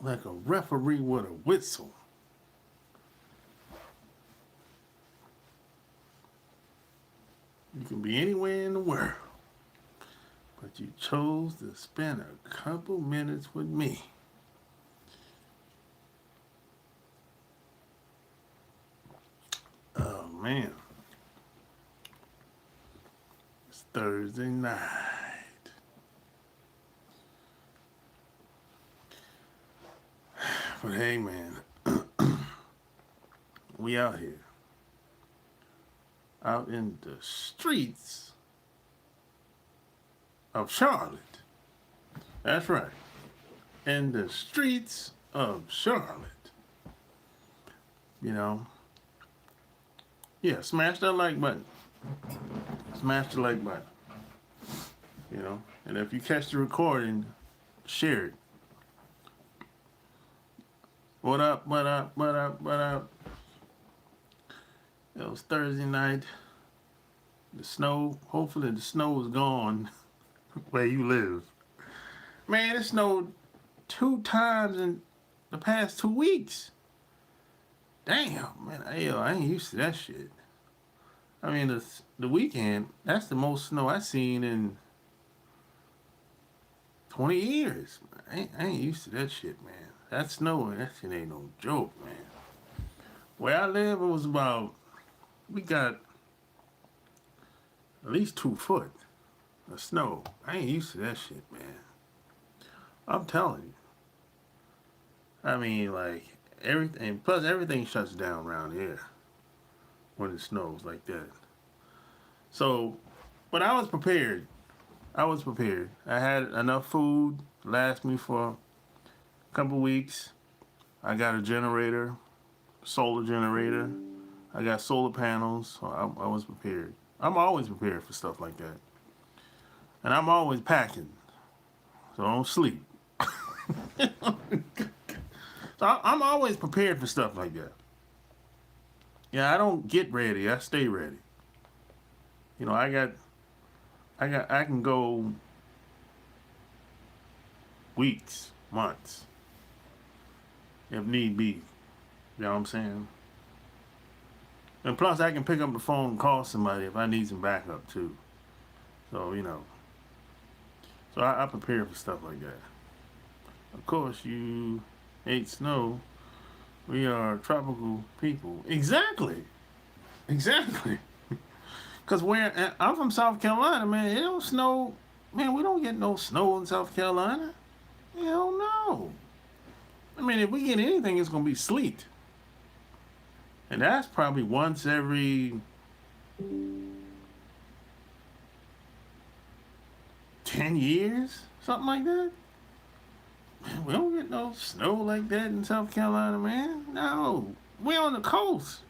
like a referee with a whistle. You can be anywhere in the world, but you chose to spend a couple minutes with me. Oh man, it's Thursday night. But hey man, we out here, out in the streets of Charlotte. That's right, in the streets of Charlotte. You know, yeah, smash that like button. Smash the like button. You know, and if you catch the recording, share it. What up, what up, what up, what up? It was Thursday night. The snow, hopefully the snow is gone where you live. Man, it snowed 2 times in the past 2 weeks. Damn, man, I ain't used to that shit. I mean, the weekend, that's the most snow I've seen in 20 years. I ain't used to that shit, man. That snow, that shit ain't no joke, man. Where I live, it was about, we got at least 2 foot of snow. I ain't used to that shit, man. I'm telling you. I mean, like, everything, plus everything shuts down around here when it snows like that. So, but I was prepared. I was prepared. I had enough food to last me for a couple weeks. I got a generator, solar generator. I got solar panels, so I was prepared. I'm always prepared for stuff like that. And I'm always packing, so I don't sleep. So I'm always prepared for stuff like that. Yeah, I don't get ready. I stay ready. You know, I can go weeks, months, if need be. You know what I'm saying? And plus, I can pick up the phone and call somebody if I need some backup too. So you know, so I prepare for stuff like that. Of course, you hate snow. We are tropical people. Exactly. Exactly. Cause I'm from South Carolina, man. It don't snow. Man, we don't get no snow in South Carolina. Hell no. I mean, if we get anything, it's gonna be sleet, and that's probably once every 10 years, something like that. Man, we don't get no snow like that in South Carolina, man. No, we're on the coast.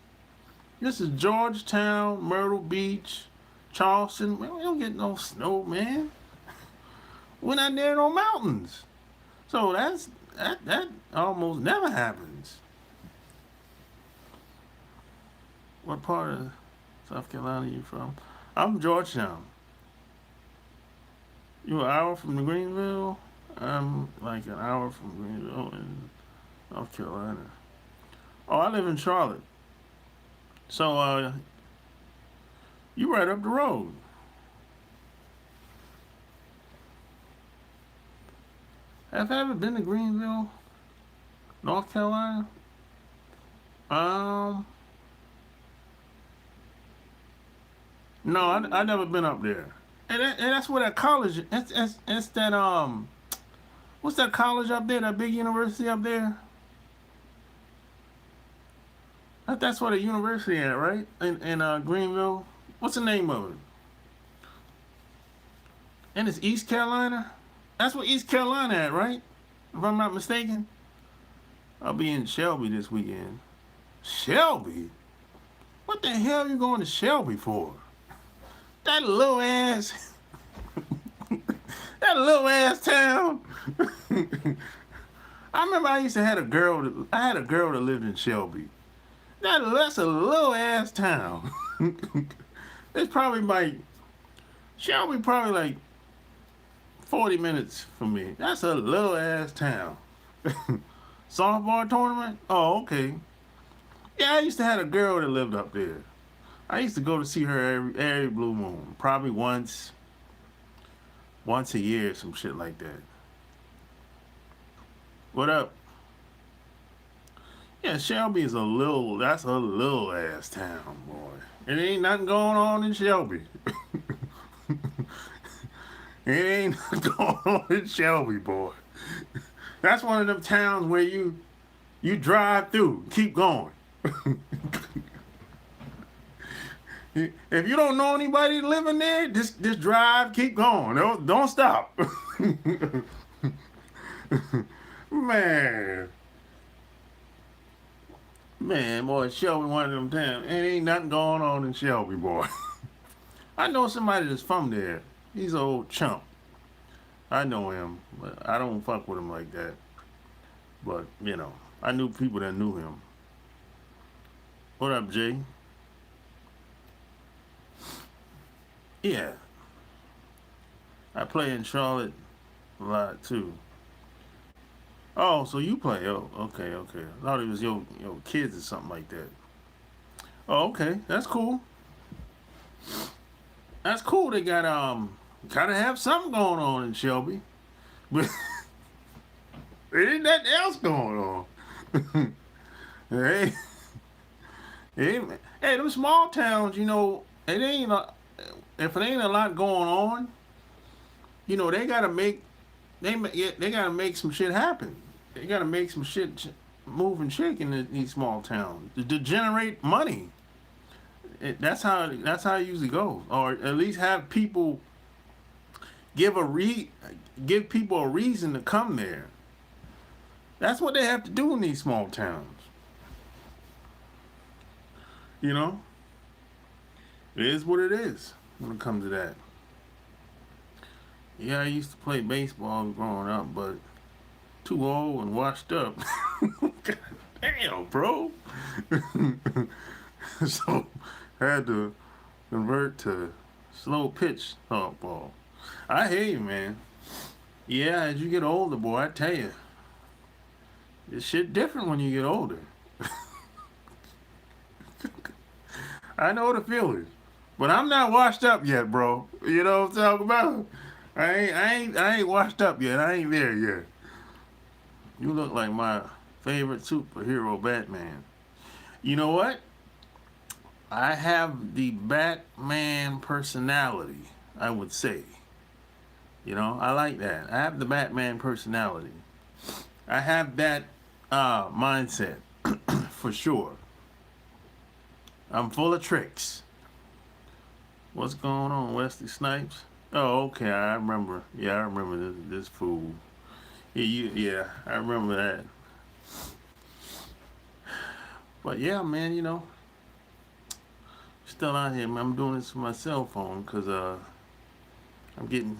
This is Georgetown, Myrtle Beach, Charleston. We don't get no snow, man. We're not near no mountains. So that almost never happens. What part of South Carolina are you from? I'm from Georgetown. You an hour from Greenville? I'm like an hour from Greenville in South Carolina. Oh, I live in Charlotte. So you right up the road. Have I ever been to Greenville, North Carolina? Um, no, I never been up there. And that's where that college. It's that what's that college up there? That big university up there. That's where the university at, right? In Greenville. What's the name of it? And it's East Carolina. That's what East Carolina at, right? If I'm not mistaken. I'll be in Shelby this weekend. Shelby? What the hell are you going to Shelby for? That little ass. That little ass town. I remember I used to have a girl. I had a girl that lived in Shelby. That's a little ass town. It's probably like Shelby, probably like 40 minutes from me. That's a little ass town. Softball tournament? Oh, okay. Yeah, I used to have a girl that lived up there. I used to go to see her every blue moon, probably once a year, some shit like that. What up? Yeah, Shelby is that's a little ass town, boy. It ain't nothing going on in Shelby. It ain't nothing going on in Shelby, boy. That's one of them towns where you drive through, keep going. If you don't know anybody living there, just drive, keep going. Don't stop. Man. Man, boy, Shelby one of them towns. It ain't nothing going on in Shelby, boy. I know somebody that's from there. He's an old chump. I know him, but I don't fuck with him like that. But, I knew people that knew him. What up, Jay? Yeah. I play in Charlotte a lot, too. Oh, so you play? Oh, okay. I thought it was your kids or something like that. Oh, okay. That's cool. That's cool. They gotta have something going on in Shelby. But there ain't nothing else going on. Hey, hey, them small towns, it ain't if it ain't a lot going on, they gotta make some shit happen. They gotta make some shit move and shake in these small towns to generate money. That's how it usually goes, or at least have people give people a reason to come there. That's what they have to do in these small towns. It is what it is when it comes to that. Yeah, I used to play baseball growing up, but too old and washed up. God damn, bro. So had to convert to slow pitch softball. I hear you, man. Yeah, as you get older, boy, I tell you, this shit different when you get older. I know the feeling, but I'm not washed up yet, bro. You know what I'm talking about? I ain't washed up yet. I ain't there yet. You look like my favorite superhero, Batman. You know what? I have the Batman personality, I would say. I like that. I have the Batman personality. I have that mindset, for sure. I'm full of tricks. What's going on, Wesley Snipes? Oh, okay, I remember. Yeah, I remember this fool. Yeah, I remember that. But yeah, man, still out here, man. I'm doing this with my cell phone because I'm getting,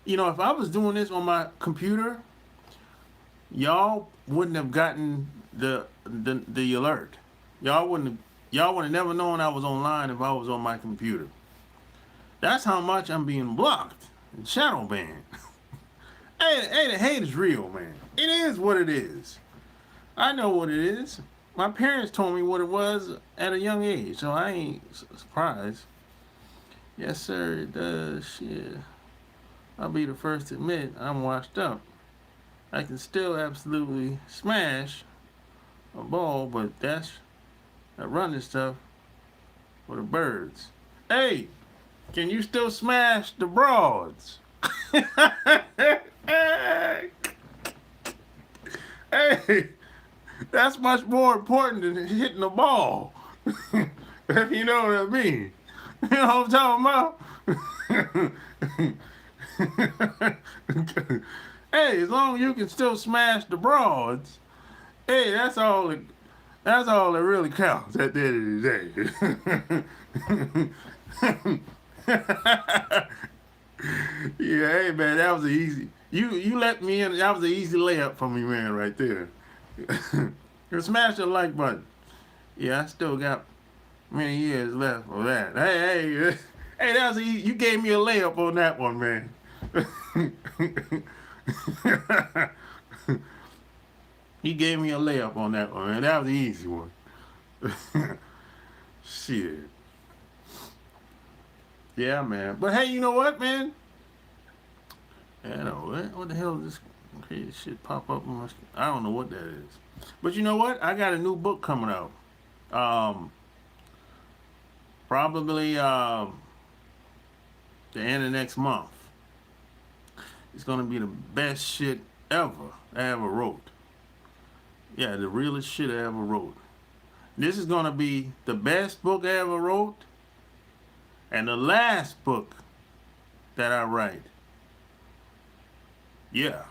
if I was doing this on my computer, y'all wouldn't have gotten the alert. Y'all would have never known I was online if I was on my computer. That's how much I'm being blocked and shadow banned. Hey, the hate is real, man. It is what it is. I know what it is. My parents told me what it was at a young age, so I ain't surprised. Yes, sir, it does. Shit. I'll be the first to admit I'm washed up. I can still absolutely smash a ball, but that's that running stuff for the birds. Hey, can you still smash the broads? Hey, that's much more important than hitting the ball. If you know what I mean. You know what I'm talking about? Hey, as long as you can still smash the broads, hey, that's all that really counts at the end of the day. Yeah, hey man, that was an easy. You let me in. That was an easy layup for me, man, right there. Smash the like button. Yeah, I still got many years left for that. Hey, that was easy. You gave me a layup on that one, man. He gave me a layup on that one, man. That was the easy one. Shit. Yeah, man. But hey, you know what, man? I know what the hell is this crazy shit pop up on my screen? I don't know what that is. But you know what? I got a new book coming out. Probably the end of next month. It's gonna be the best shit ever I ever wrote. Yeah, the realest shit I ever wrote. This is gonna be the best book I ever wrote, and the last book that I write. Yeah,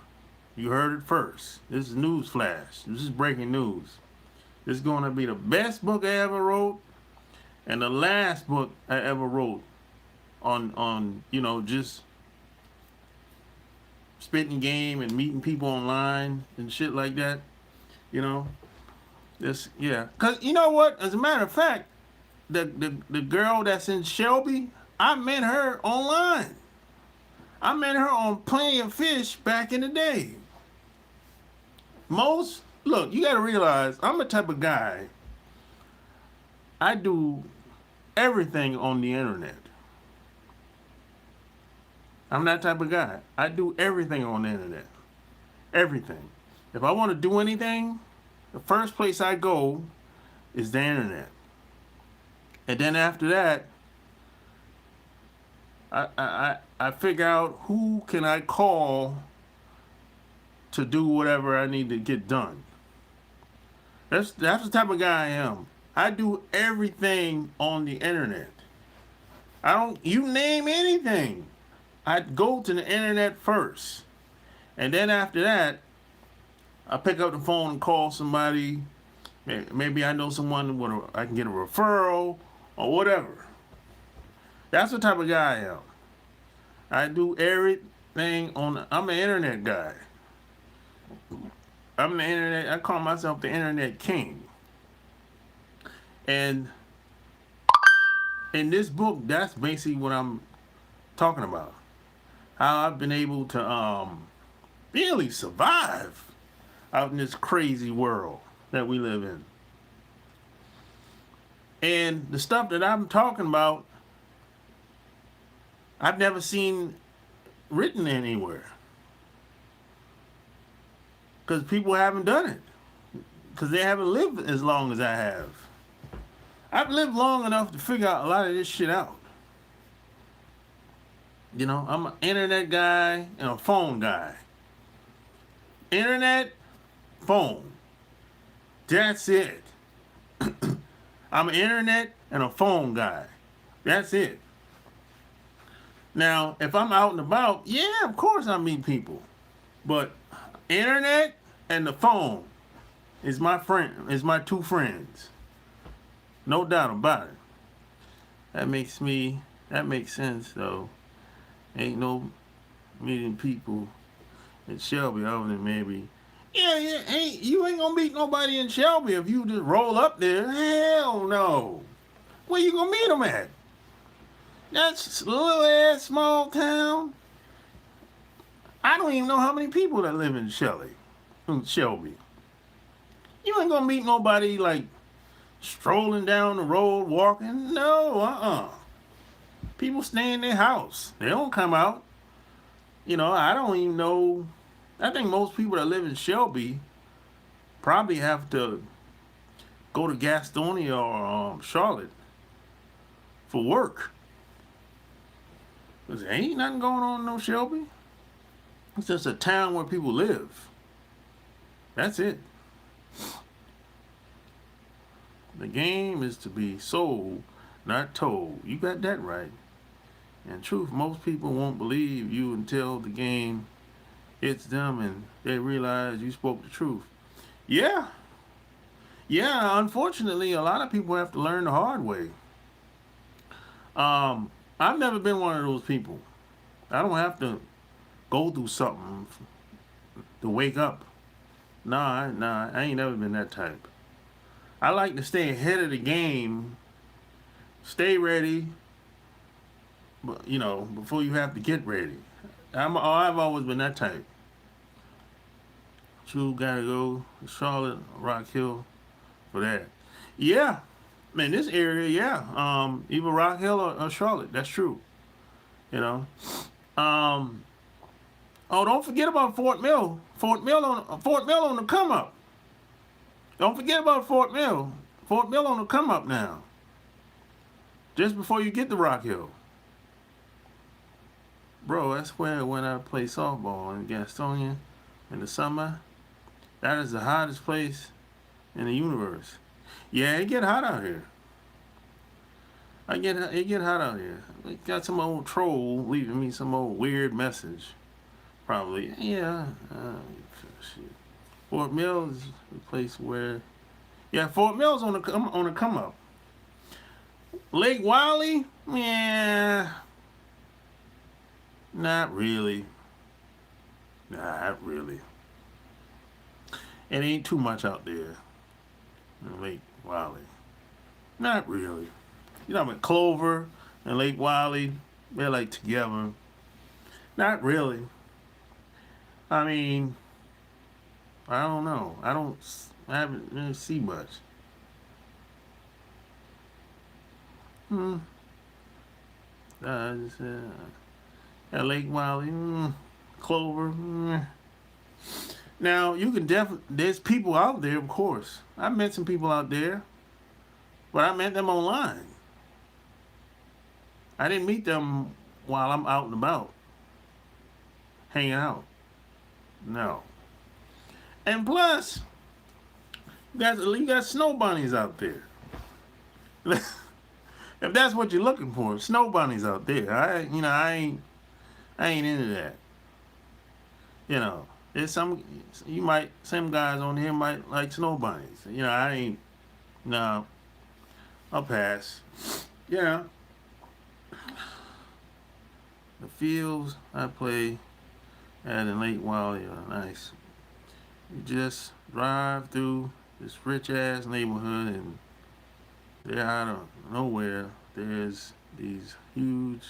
you heard it first. This is news flash. This is breaking news. This is gonna be the best book I ever wrote, and the last book I ever wrote on just spitting game and meeting people online and shit like that. Cause you know what? As a matter of fact, the girl that's in Shelby, I met her online. I met her on Plenty of Fish back in the day. Look, you gotta realize, I'm the type of guy, I do everything on the internet. I'm that type of guy. I do everything on the internet. Everything. If I want to do anything, the first place I go is the internet. And then after that, I figure out who can I call to do whatever I need to get done. That's the type of guy I am. I do everything on the internet. You name anything, I go to the internet first. And then after that, I pick up the phone and call somebody. Maybe I know someone I can get a referral or whatever. That's the type of guy I am. I do everything I'm an internet guy. I'm the internet. I call myself the internet king. And in this book, that's basically what I'm talking about. How I've been able to really survive out in this crazy world that we live in. And the stuff that I'm talking about, I've never seen written anywhere. Because people haven't done it. Because they haven't lived as long as I have. I've lived long enough to figure out a lot of this shit out. I'm an internet guy and a phone guy. Internet, phone. That's it. I'm an internet and a phone guy. That's it. Now, if I'm out and about, yeah, of course I meet people. But internet and the phone is my two friends. No doubt about it. That makes sense though. Ain't no meeting people in Shelby other than maybe. Yeah, you ain't gonna meet nobody in Shelby if you just roll up there. Hell no. Where you gonna meet them at? That's a little ass small town. I don't even know how many people that live in Shelby. You ain't gonna meet nobody like strolling down the road walking. No, People stay in their house. They don't come out. I don't even know. I think most people that live in Shelby probably have to go to Gastonia or Charlotte for work. Because there ain't nothing going on in no Shelby. It's just a town where people live. That's it. The game is to be sold, not told. You got that right. In truth, most people won't believe you until the game hits them and they realize you spoke the truth. Yeah, unfortunately, a lot of people have to learn the hard way. I've never been one of those people. I don't have to go through something to wake up. Nah, I ain't never been that type. I like to stay ahead of the game, stay ready, but before you have to get ready. I've always been that type. You gotta go to Charlotte, Rock Hill for that. Yeah, man, this area, yeah. Either Rock Hill or Charlotte. That's true. You know. Um, oh, don't forget about Fort Mill. Fort Mill on the come up. Don't forget about Fort Mill. Fort Mill on the come up now. Just before you get to Rock Hill. Bro, that's where when I play softball in Gastonia in the summer. That is the hottest place in the universe. Yeah, it get hot out here. It get hot out here. We got some old troll leaving me some old weird message. Probably. Yeah. Shit. Fort Mill is the place where. Yeah, Fort Mill's on the come up. Lake Wiley, yeah, not really. Not really. It ain't too much out there in Lake Wiley. Not really. You know, with Clover and Lake Wiley, they're like together. Not really. I mean, I don't know. I haven't really seen much. Lake Wiley, Clover. Now, you can there's people out there, of course. I met some people out there, but I met them online. I didn't meet them while I'm out and about, hanging out. No. And plus, you got snow bunnies out there. If that's what you're looking for, snow bunnies out there. I ain't into that. You know, there's some guys on here might like snow bunnies. You know, I ain't. No, I'll pass. You know, the fields I play at in Lake Wiley are nice. You just drive through this rich ass neighborhood, and there out of nowhere there's these huge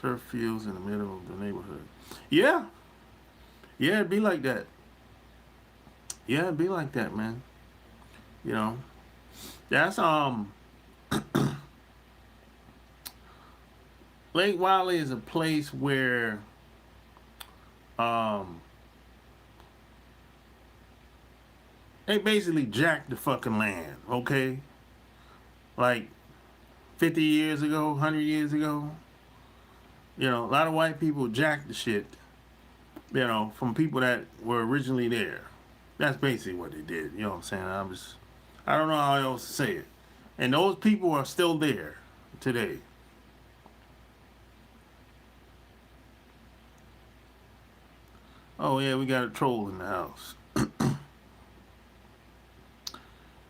turf fields in the middle of the neighborhood. Yeah, it'd be like that. Yeah, it'd be like that, man. You know, that's Lake Wiley is a place where they basically jacked the fucking land, okay? Like 50 years ago, 100 years ago. You know, a lot of white people jacked the shit, you know, from people that were originally there. That's basically what they did, you know what I'm saying? I don't know how else to say it. And those people are still there today. Oh yeah, we got a troll in the house.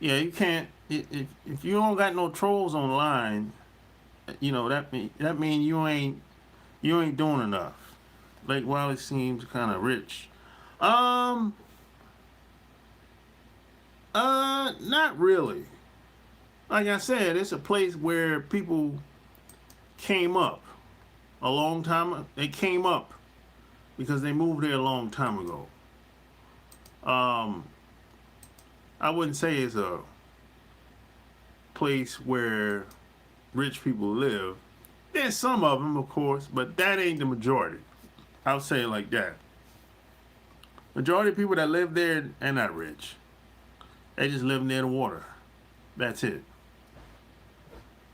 Yeah, you can't, if you don't got no trolls online, you know, that mean you ain't doing enough. Lake Wiley seems kind of rich. Not really. Like I said, it's a place where people came up a long time. They came up because they moved there a long time ago. I wouldn't say it's a place where rich people live. There's some of them, of course, but that ain't the majority. I'll say it like that. Majority of people that live there are not rich. They just live near the water. That's it.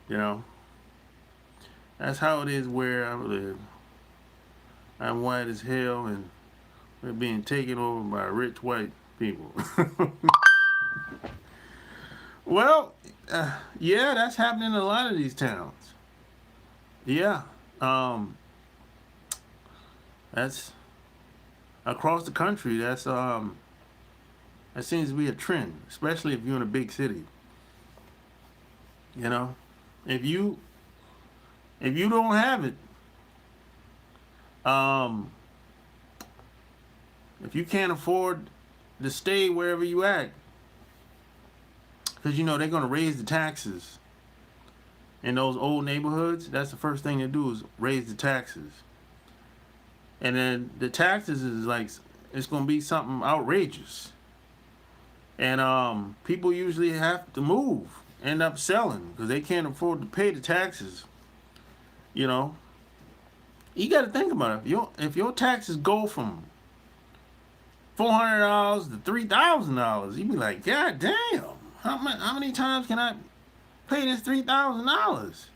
You know? That's how it is where I live. I'm white as hell, and we're being taken over by rich white people. Well, yeah, that's happening in a lot of these towns. Yeah, that's across the country. That seems to be a trend, especially if you're in a big city. You know, if you don't have it, if you can't afford to stay wherever you at, because you know they're gonna raise the taxes in those old neighborhoods. That's the first thing they do is raise the taxes. and then the taxes is like it's gonna be something outrageous, and people usually have to move, end up selling because they can't afford to pay the taxes. You know, you got to think about it. If your taxes go from $400 to $3,000, you'd be like, God damn, how many times can I pay this $3,000?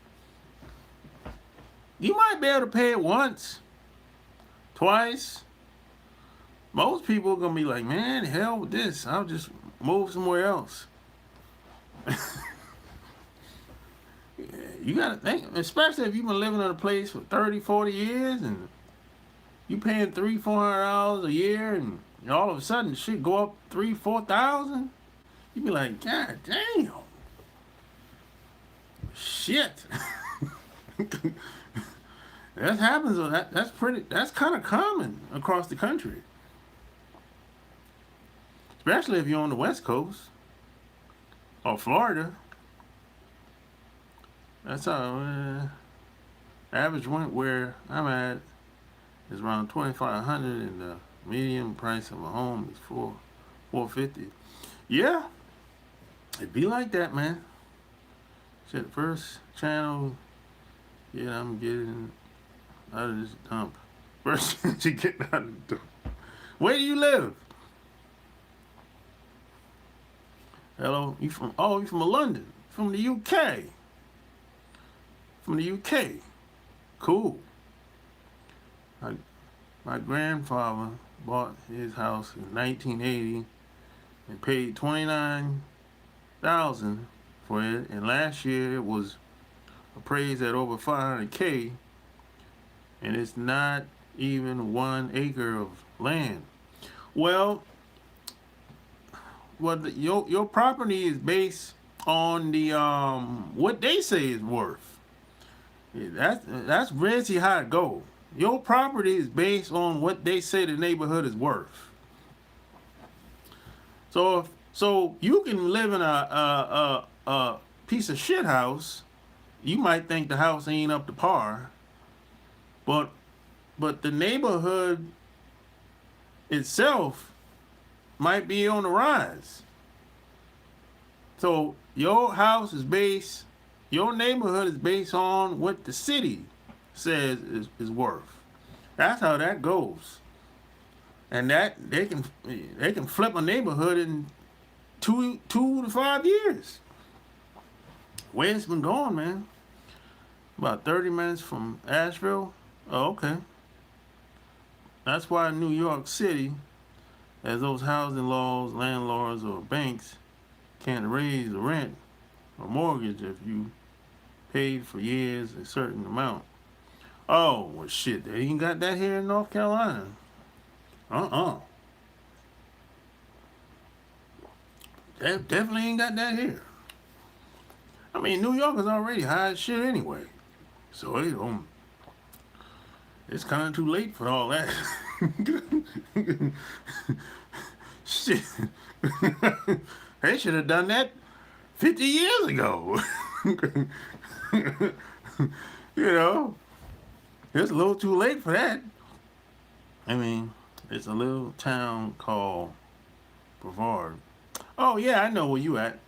You might be able to pay it once, twice. Most people are gonna be like, man, hell with this. I'll just move somewhere else. You gotta think, especially if you've been living in a place for 30, 40 years and you paying $300-$400 a year, and all of a sudden shit go up 3,000-4,000. You be like, God damn, shit. That happens. That's kind of common across the country, especially if you're on the West Coast or Florida. That's how average rent where I'm at is around $2,500, and the median price of a home is $450. Yeah, it be like that, man. Shit, first channel, yeah, I'm getting out of this dump. First chance you get out of the dump. Where do you live? Hello, you from London, from the UK. From the UK. Cool. My grandfather bought his house in 1980 and paid $29,000 for it, and last year it was appraised at over $500K, and it's not even 1 acre of land. Well, your property is based on the what they say is worth. Yeah, that's really how it go. Your property is based on what they say the neighborhood is worth. So you can live in a piece of shit house. You might think the house ain't up to par, but the neighborhood itself might be on the rise. So your neighborhood is based on what the city says is worth. That's how that goes. And that they can flip a neighborhood in 2 to 5 years. Way it's been going, man. About 30 minutes from Asheville. Oh, okay. That's why New York City, as those housing laws, landlords or banks can't raise the rent or mortgage if you paid for years a certain amount. Oh, well, shit, they ain't got that here in North Carolina. They definitely ain't got that here. I mean, New York is already high as shit anyway. So it's kind of too late for all that. Shit. They should have done that 50 years ago. You know, it's a little too late for that. I mean, it's a little town called Brevard. Oh, yeah, I know where you at.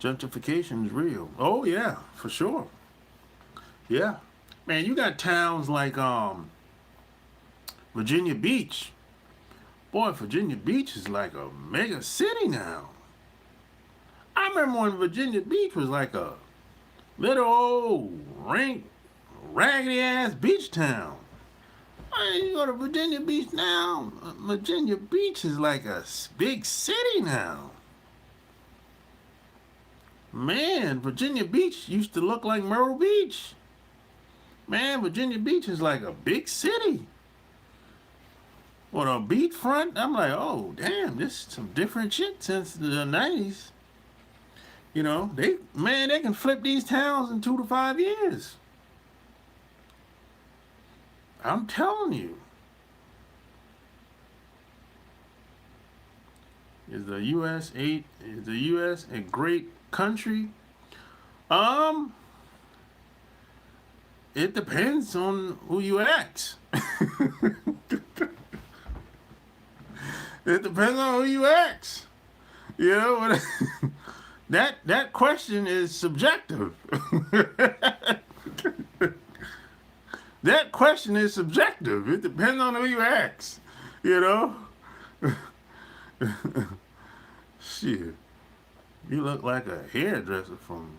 Gentrification is real. Oh, yeah, for sure. Yeah. Man, you got towns like Virginia Beach. Boy, Virginia Beach is like a mega city now. I remember when Virginia Beach was like a little old raggedy ass beach town. You go to Virginia Beach now, Virginia Beach is like a big city now. Man, Virginia Beach used to look like Myrtle Beach. Man, Virginia Beach is like a big city. On a beachfront, I'm like, oh, damn, this is some different shit since the 90s. You know, they can flip these towns in 2 to 5 years. I'm telling you. Is the U.S. a great country? it depends on who you ask. It depends on who you ask. You know, that question is subjective. That question is subjective. It depends on who you ask. You know? Shit. You look like a hairdresser from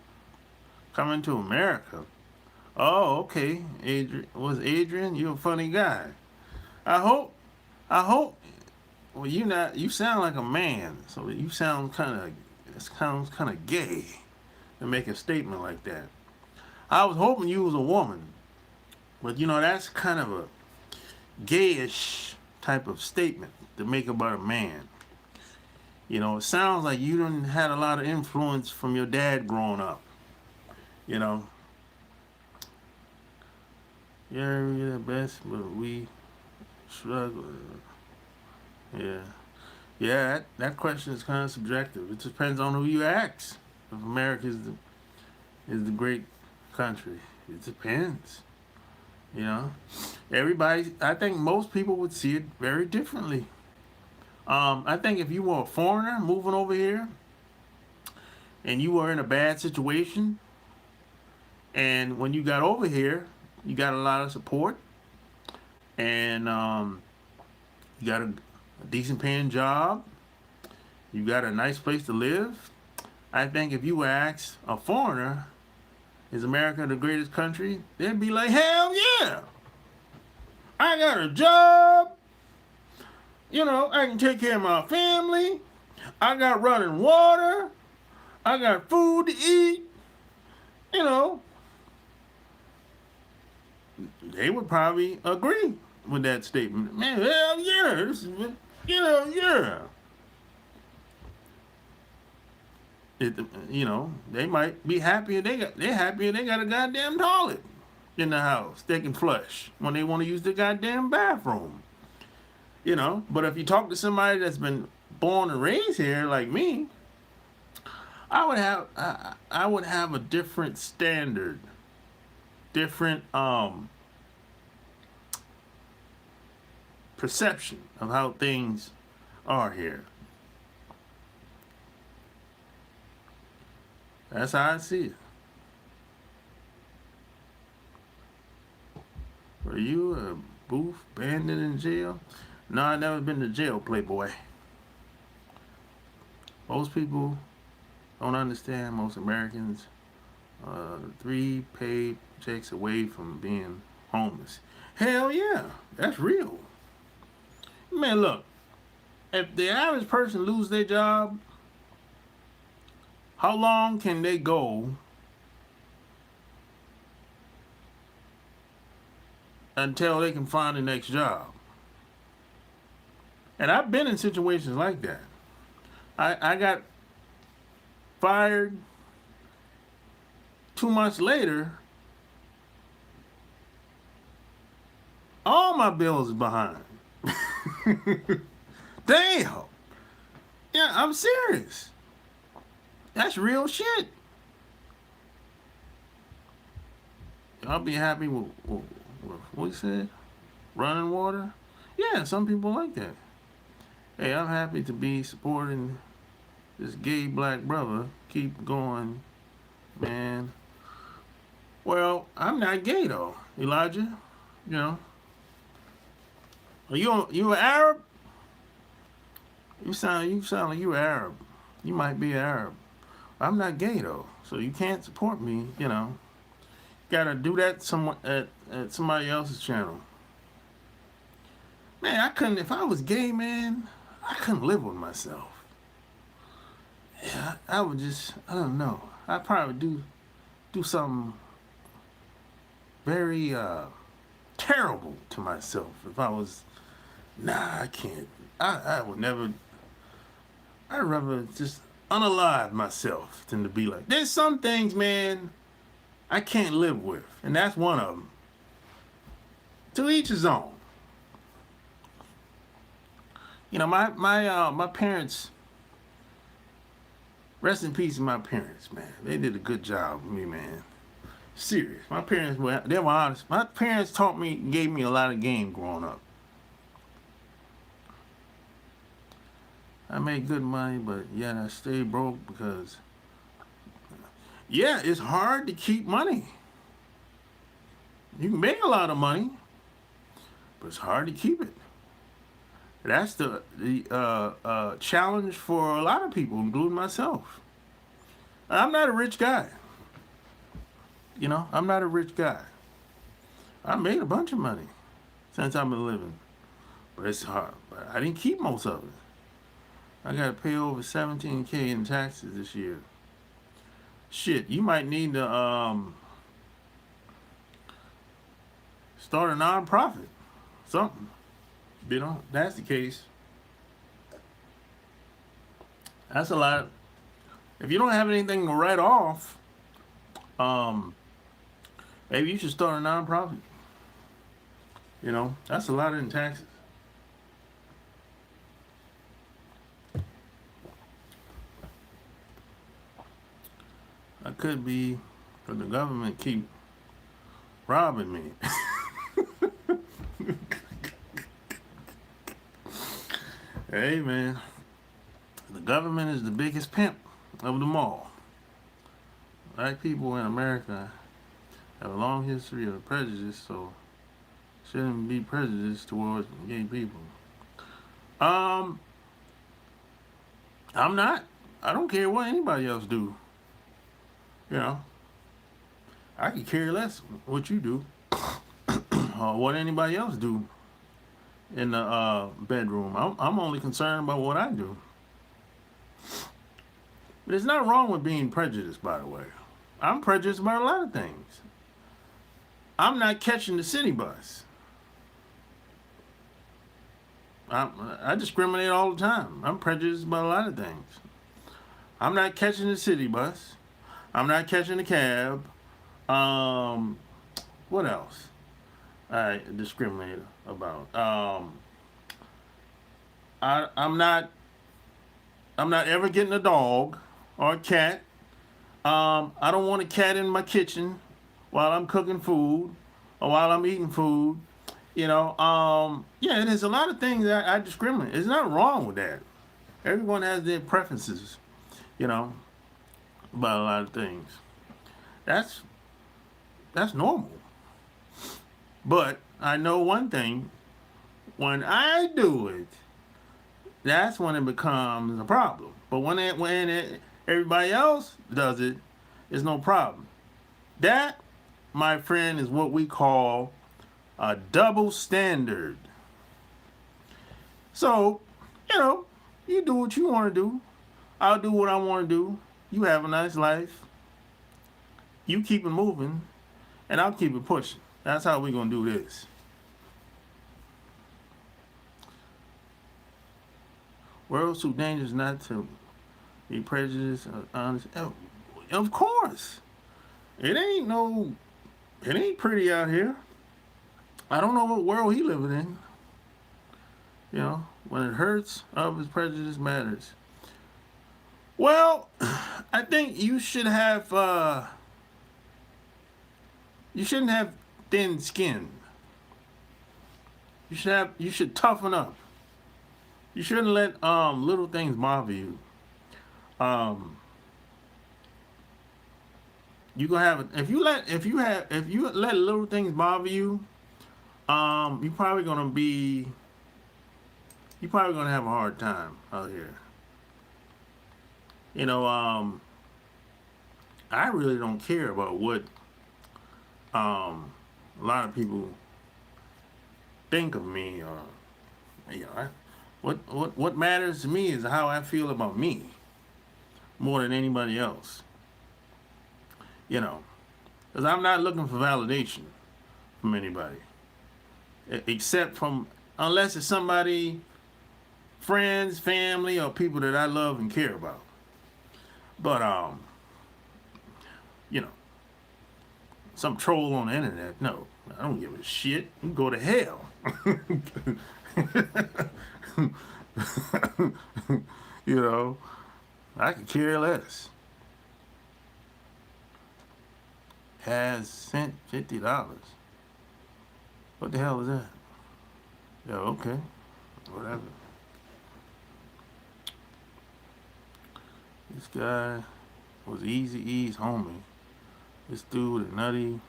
Coming to America. Oh, okay. Adrian, you're a funny guy. I hope well you sound like a man, so you sound kind of gay to make a statement like that. I was hoping you was a woman, but that's kind of a gayish type of statement to make about a man. It sounds like you done had a lot of influence from your dad growing up. You know, yeah, we're the best, but we struggle. Yeah, yeah. That question is kind of subjective. It depends on who you ask. If America is the great country, it depends. Everybody. I think most people would see it very differently. I think if you were a foreigner moving over here and you were in a bad situation, and when you got over here, you got a lot of support, and you got a decent paying job, you got a nice place to live. I think if you were asked a foreigner, is America the greatest country? They'd be like, hell yeah! I got a job. I can take care of my family. I got running water. I got food to eat. They would probably agree with that statement. Man, hell yeah. This is, yeah. They might be happy they're happy they got a goddamn toilet in the house they can flush when they want to use the goddamn bathroom. But if you talk to somebody that's been born and raised here like me, I would have a different standard, different perception of how things are here. That's how I see it. Were you a booth bandit in jail? No, I never been to jail, playboy. Most people don't understand. Most Americans, 3 paid checks away from being homeless. Hell yeah, that's real. Man, look, if the average person lose their job, how long can they go until they can find the next job? And I've been in situations like that. I got fired 2 months later. All my bills are behind. Damn. Yeah, I'm serious. That's real shit. I'll be happy with what you said? Running water? Yeah, some people like that. Hey, I'm happy to be supporting this gay black brother. Keep going, man. Well, I'm not gay though, Elijah. Are you an Arab? You sound like you Arab. You might be Arab. I'm not gay though, so you can't support me. Gotta do that at somebody else's channel. Man, I couldn't. If I was gay, man, I couldn't live with myself. Yeah, I would just. I don't know. I'd probably do something very terrible to myself if I was. Nah, I can't. I would never. I'd rather just unalive myself than to be like. There's some things, man, I can't live with, and that's one of them. To each his own. My parents. Rest in peace, my parents, man. They did a good job with me, man. Serious. My parents they were honest. My parents gave me a lot of game growing up. I made good money, but yet I stayed broke because, yeah, it's hard to keep money. You can make a lot of money, but it's hard to keep it. That's the challenge for a lot of people, including myself. I'm not a rich guy. I'm not a rich guy. I made a bunch of money since I've been living, but it's hard. But I didn't keep most of it. I got to pay over $17K in taxes this year. Shit, you might need to start a non-profit, something. That's the case. That's a lot. If you don't have anything to write off, maybe you should start a non-profit. That's a lot in taxes. I could be, but the government keep robbing me. Hey, man. The government is the biggest pimp of them all. Black people in America have a long history of prejudice, so shouldn't be prejudiced towards gay people. I'm not. I don't care what anybody else do. I could care less what you do or what anybody else do in the bedroom. I'm only concerned about what I do. But there's nothing wrong with being prejudiced, by the way. I'm prejudiced about a lot of things. I'm not catching the city bus. I discriminate all the time. I'm prejudiced about a lot of things. I'm not catching the city bus. I'm not catching the cab. What else? I discriminate about. I'm not ever getting a dog or a cat. I don't want a cat in my kitchen while I'm cooking food or while I'm eating food. Yeah, there's a lot of things that I discriminate. There's nothing wrong with that. Everyone has their preferences, about a lot of things. That's normal. But I know one thing. When I do it, that's when it becomes a problem. But when everybody else does it, it's no problem. That, my friend, is what we call a double standard. So, you do what you want to do. I'll do what I want to do. You have a nice life. You keep it moving, and I'll keep it pushing. That's how we're going to do this. World's too dangerous not to be prejudiced or honest. Of course. It ain't pretty out here. I don't know what world he living in. When it hurts, others' prejudice matters. Well, I think you shouldn't have thin skin. You should toughen up. You shouldn't let little things bother you. You gonna have if you let little things bother you, you're probably gonna have a hard time out here. I really don't care about what a lot of people think of me, or what matters to me is how I feel about me more than anybody else. Because I'm not looking for validation from anybody, except unless it's somebody, friends, family, or people that I love and care about. But some troll on the internet, no, I don't give a shit. You can go to hell. I could care less. has sent $50. What the hell is that? Yeah, okay. Whatever. This guy was Easy E's homie. This dude with a nutty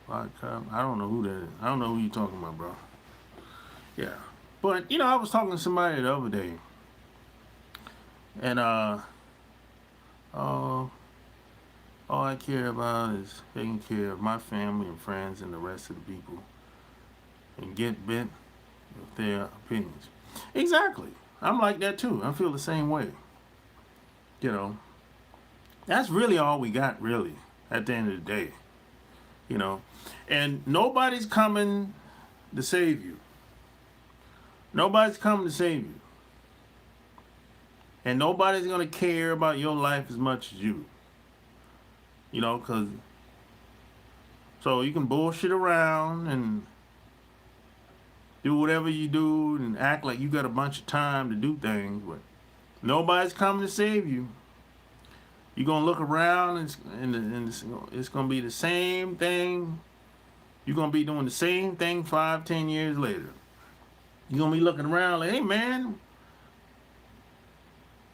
vodka. I don't know who that is. I don't know who you talking about, bro. Yeah. But, I was talking to somebody the other day. And, all I care about is taking care of my family and friends and the rest of the people. And get bent with their opinions. Exactly. I'm like that too. I feel the same way. That's really all we got, really, at the end of the day. And nobody's coming to save you. Nobody's coming to save you. And nobody's going to care about your life as much as you. Because so you can bullshit around and do whatever you do and act like you got a bunch of time to do things, but nobody's coming to save you. You're going to look around and it's going to be the same thing. You're going to be doing the same thing 5-10 years later. You're going to be looking around like, hey, man,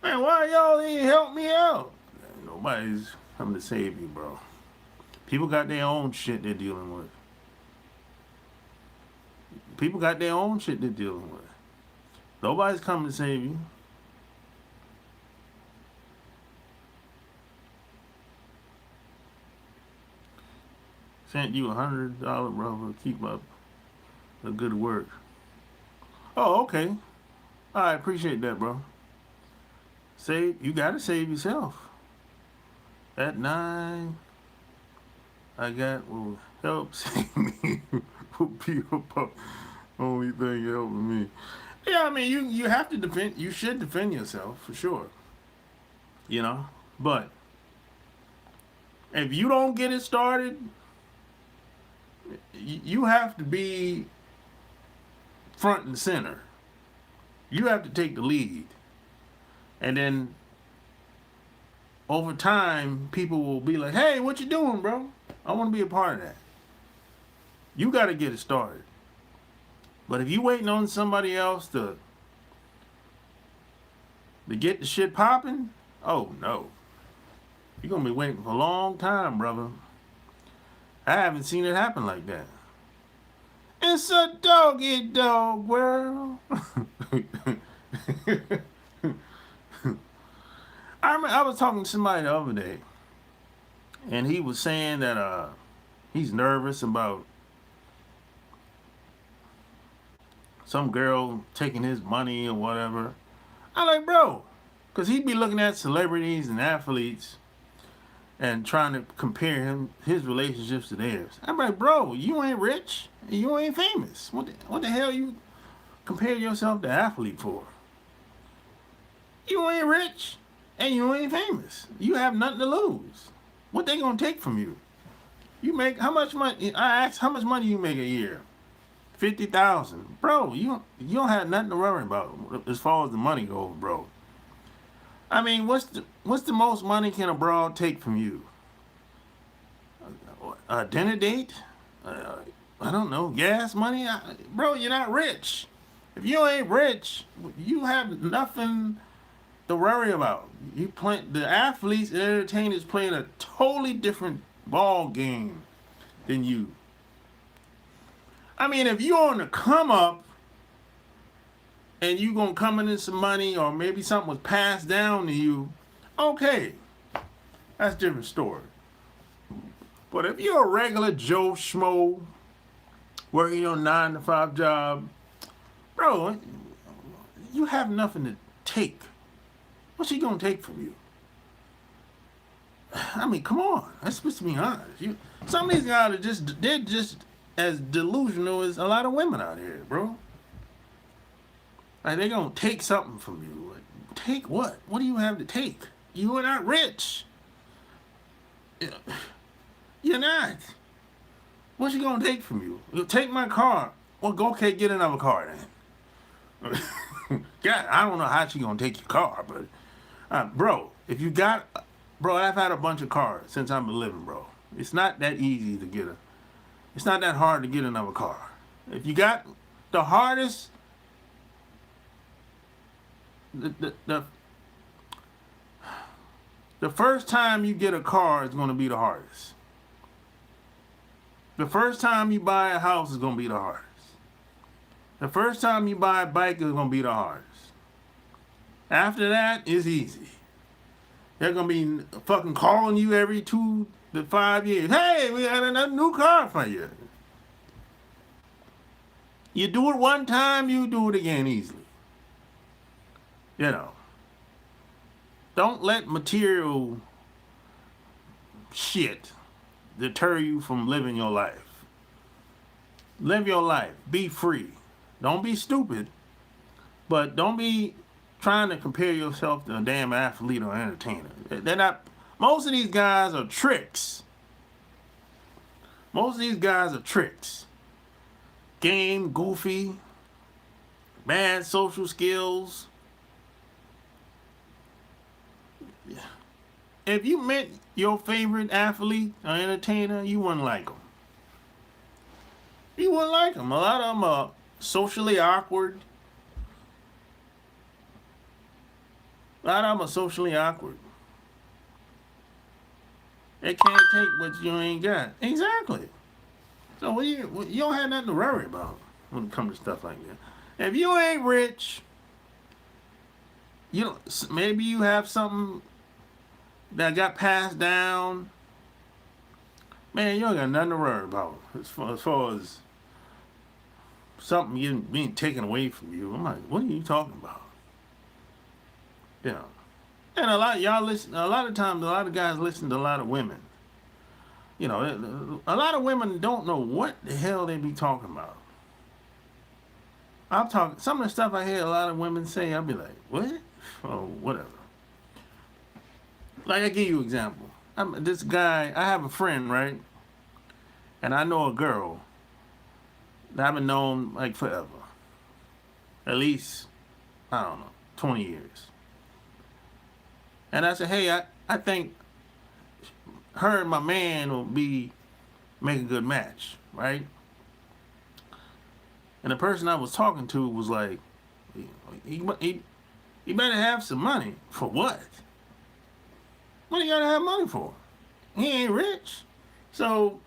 why y'all ain't help me out? Nobody's coming to save you, bro. People got their own shit they're dealing with. People got their own shit they're dealing with. Nobody's coming to save you. Sent you $100, brother. Keep up the good work. Oh, okay. I appreciate that, bro. You gotta save yourself. That 9 I got will help save me. Will be about only thing helping me. Yeah, I mean, you have to defend. You should defend yourself for sure. But if you don't get it started, you have to be front and center. You have to take the lead. And then over time, people will be like, hey, what you doing, bro? I want to be a part of that. You got to get it started. But if you waiting on somebody else to get the shit popping, oh no. You're going to be waiting for a long time, brother. I haven't seen it happen like that. It's a dog-eat-dog world. I was talking to somebody the other day, and he was saying that he's nervous about some girl taking his money or whatever. I'm like, bro, because he'd be looking at celebrities and athletes and trying to compare his relationships to theirs. I'm like, bro, you ain't rich, and you ain't famous. What the hell you compare yourself to athlete for? You ain't rich, and you ain't famous. You have nothing to lose. What they gonna take from you? You make how much money? I asked how much money you make a year. 50,000, bro. You don't have nothing to worry about as far as the money goes, bro. I mean, what's the most money can a broad take from you? A dinner date? I don't know. Gas money? Bro, you're not rich. If you ain't rich, you have nothing to worry about. The athletes and entertainers playing a totally different ball game than you. I mean, if you're on the come up and you gonna come in some money, or maybe something was passed down to you, okay, that's a different story. But if you're a regular Joe Schmo working your 9-to-5 job, bro, you have nothing to take. What's she gonna take from you? I mean, come on. That's supposed to be honest. Some of these guys they're just as delusional as a lot of women out here, bro. Like, they're gonna take something from you. Like, take what? What do you have to take? You are not rich. You're not. What's she gonna take from you? You'll take my car. Well, go, okay, get another car then. God, I don't know how she gonna take your car, but bro, if you got, bro, I've had a bunch of cars since I've been living, bro. It's not that easy to get it's not that hard to get another car. If you got the hardest, the first time you get a car is going to be the hardest. The first time you buy a house is going to be the hardest. The first time you buy a bike is going to be the hardest. After that, it's easy. They're going to be fucking calling you every 2 to 5 years. Hey, we got another new car for you. You do it one time, you do it again easily. You know. Don't let material shit deter you from living your life. Live your life. Be free. Don't be stupid, but don't be trying to compare yourself to a damn athlete or entertainer. They're not. Most of these guys are tricks. Most of these guys are tricks. Game, goofy, bad social skills. If you met your favorite athlete or entertainer, you wouldn't like them. You wouldn't like them. A lot of them are socially awkward. A lot of them are socially awkward. They can't take what you ain't got. Exactly. So you don't have nothing to worry about when it comes to stuff like that. If you ain't rich, maybe you have something that got passed down. Man, you don't got nothing to worry about as far as something being taken away from you. I'm like, what are you talking about? Yeah. And a lot of times, a lot of guys listen to a lot of women. You know, a lot of women don't know what the hell they be talking about. Some of the stuff I hear a lot of women say, I'll be like, what? Oh, whatever. Like, I give you an example. This guy, I have a friend, right? And I know a girl that I've been known like forever. At least, I don't know, 20 years. And I said, hey, I think her and my man will make a good match, right? And the person I was talking to was like, he better have some money. For what? What do you gotta have money for? He ain't rich. So,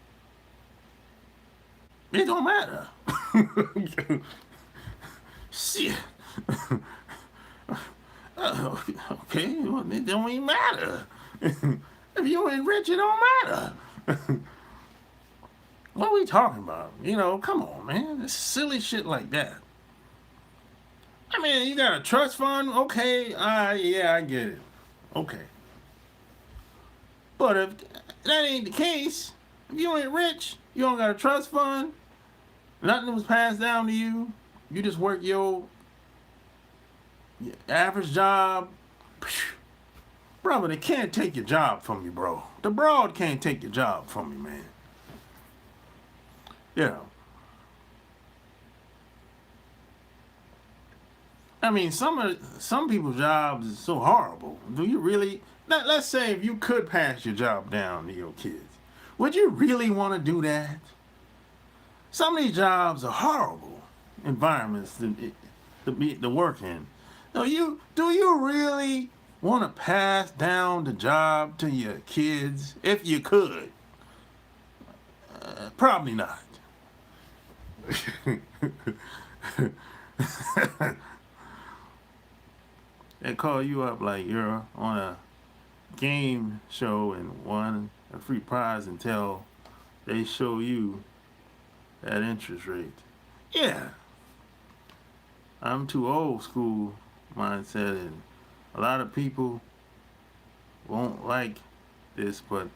it don't matter. Shit. Okay, well, it don't even matter. If you ain't rich, it don't matter. What are we talking about? You know, come on, man. It's silly shit like that. I mean, you got a trust fund? Okay, yeah, I get it. Okay. But if that ain't the case, if you ain't rich, you don't got a trust fund, nothing was passed down to you, you just work your average job, brother, they can't take your job from you, bro. The broad can't take your job from you, man. You know. I mean, some people's jobs is so horrible. Do you really? Let's say if you could pass your job down to your kids, would you really want to do that? Some of these jobs are horrible environments to work in. Do you really want to pass down the job to your kids if you could? Probably not. They call you up like you're on a game show and won a free prize until they show you that interest rate. Yeah. I'm too old school mindset, and a lot of people won't like this, but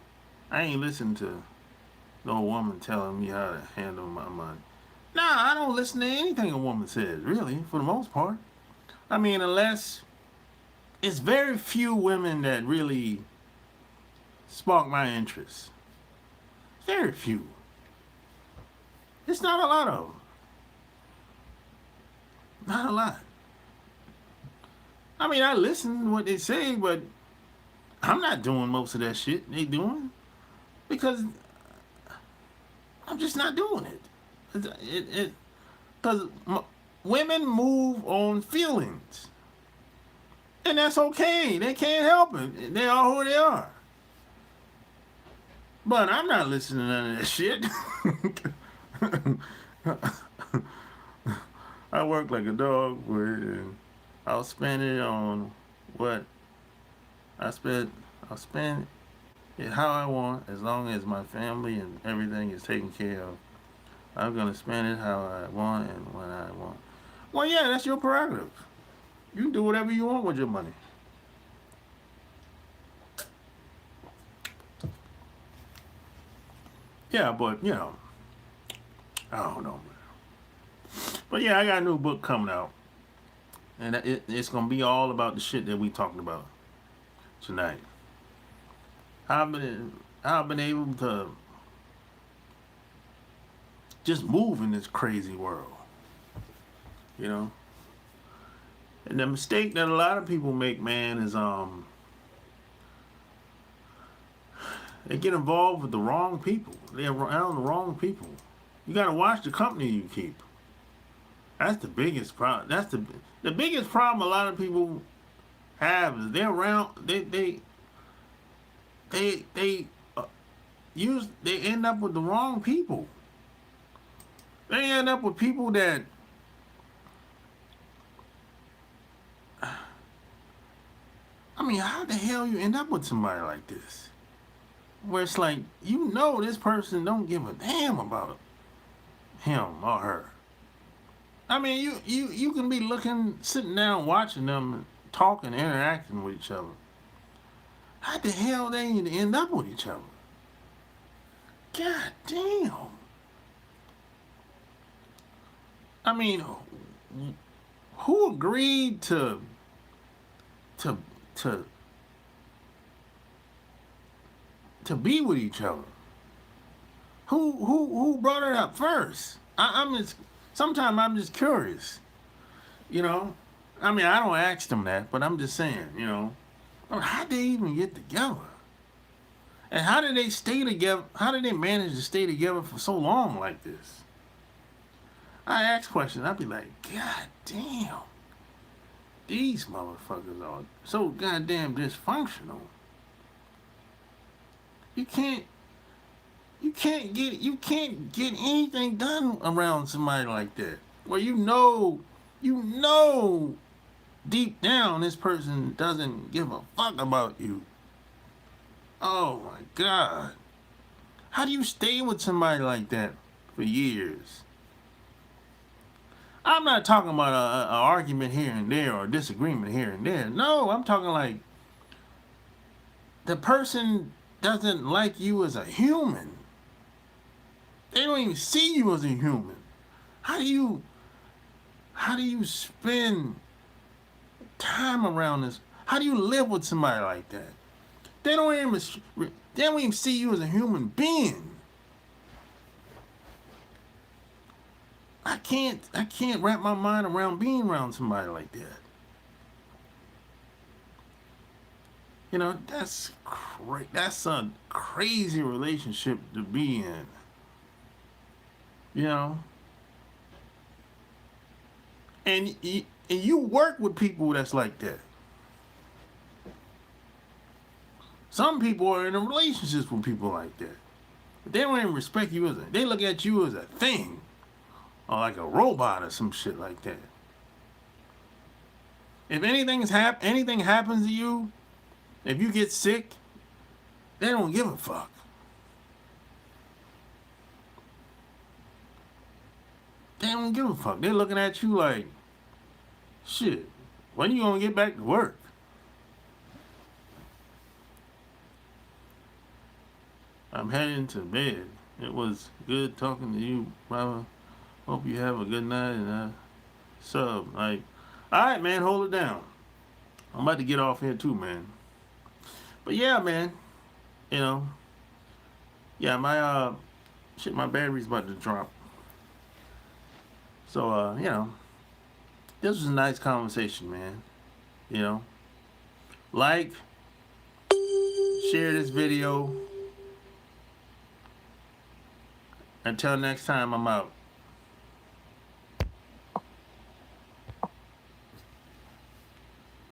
I ain't listen to no woman telling me how to handle my money. Nah, I don't listen to anything a woman says, really, for the most part. I mean, unless it's very few women that really spark my interest. Very few. It's not a lot of them. Not a lot. I mean, I listen to what they say, but I'm not doing most of that shit they doing. because I'm just not doing it. Because women move on feelings. And that's okay. They can't help it. They are who they are. But I'm not listening to none of that shit. I work like a dog, and I'll spend it on what I'll spend it how I want, as long as my family and everything is taken care of. I'm gonna spend it how I want and when I want. Well, yeah, that's your prerogative. You can do whatever you want with your money. Yeah, but I don't know, man. But yeah, I got a new book coming out, and it's gonna be all about the shit that we talking about tonight. I've been able to just move in this crazy world, you know. And the mistake that a lot of people make, man, is they get involved with the wrong people. They're around the wrong people. You gotta watch the company you keep. That's the biggest problem. That's the biggest problem a lot of people have is they're around. They end up with the wrong people. They end up with people that I mean, how the hell you end up with somebody like this? Where it's like, this person don't give a damn about him or her. I mean, you can be sitting down watching them talking, interacting with each other. How the hell they end up with each other? God damn. I mean, who agreed to be with each other? Who brought it up first? Sometimes I'm just curious, you know. I mean, I don't ask them that, but I'm just saying, how did they even get together? And how did they stay together? How did they manage to stay together for so long like this? I ask questions. I'd be like, God damn, these motherfuckers are so goddamn dysfunctional. You can't get anything done around somebody like that. Where you know deep down this person doesn't give a fuck about you. Oh my God. How do you stay with somebody like that for years? I'm not talking about an argument here and there or a disagreement here and there. No, I'm talking like the person doesn't like you as a human. They don't even see you as a human. How do you spend time around this? How do you live with somebody like that? They don't even see you as a human being. I can't wrap my mind around being around somebody like that. That's a crazy relationship to be in. And you work with people that's like that. Some people are in relationships with people like that. But they don't even respect you they look at you as a thing. Or like a robot or some shit like that. If anything happens to you, if you get sick, they don't give a fuck. They don't give a fuck. They're looking at you like, shit, when you gonna get back to work? I'm heading to bed. It was good talking to you, brother. Hope you have a good night and sub. All right, man, hold it down. I'm about to get off here too, man. But yeah, man, yeah, my battery's about to drop. So, this was a nice conversation, man. Like, share this video, Until next time, I'm out.